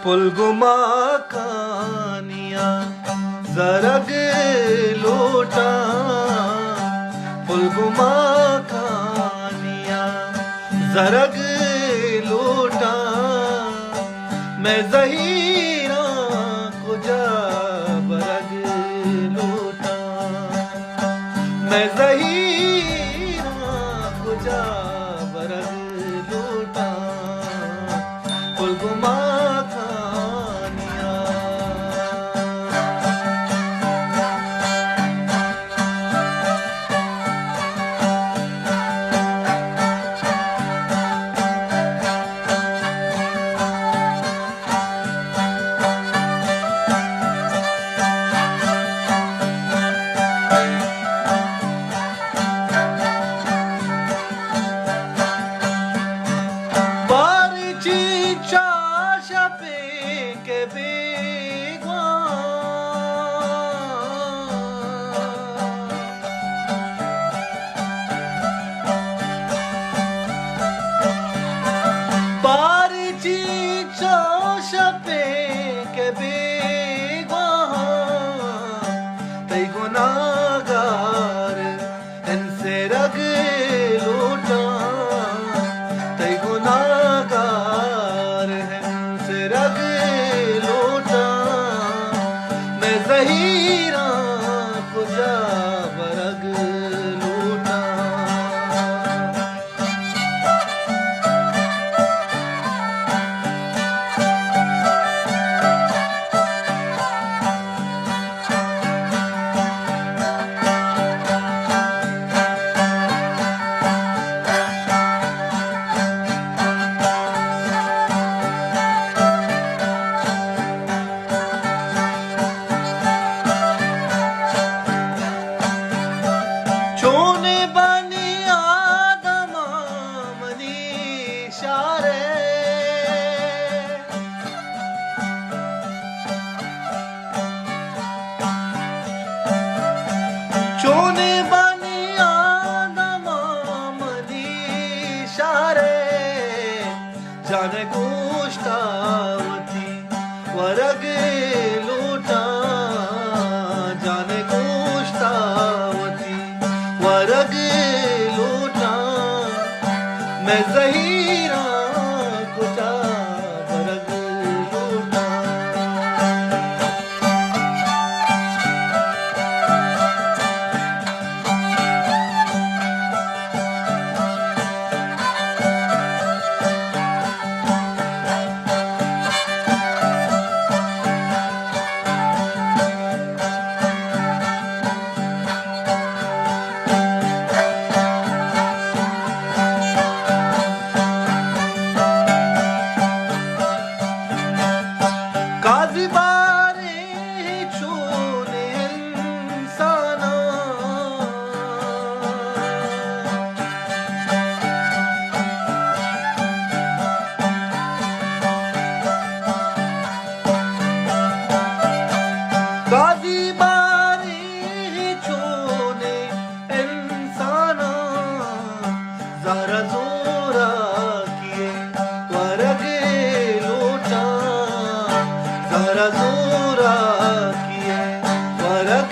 फुलगुमा कानिया जरग लोटा, फुलगुमा कानिया जरग लोटा, मैं ज़हीरा कुजा बरग लोटा, मैं ज़हीरा कुजा बरग लोटा, फुलगुमा ज़हीरा कुजा बरग लोटा। चोने बनी आदमा मनीषा रे, चोने बनी आदमा मनीषा रे, जाने गोष्ठावती वरग लोटा, जाने गोष्ठावती वरग लोटा, मैं ज़हीरा कुजा बरग लोटा। काज़ी बारे चोने इंसाना, काज़ी बारे चोने इंसाना, ज़रा ज़ोरा किए वरग लोटा, ज़रा ज़ोरा किए वरग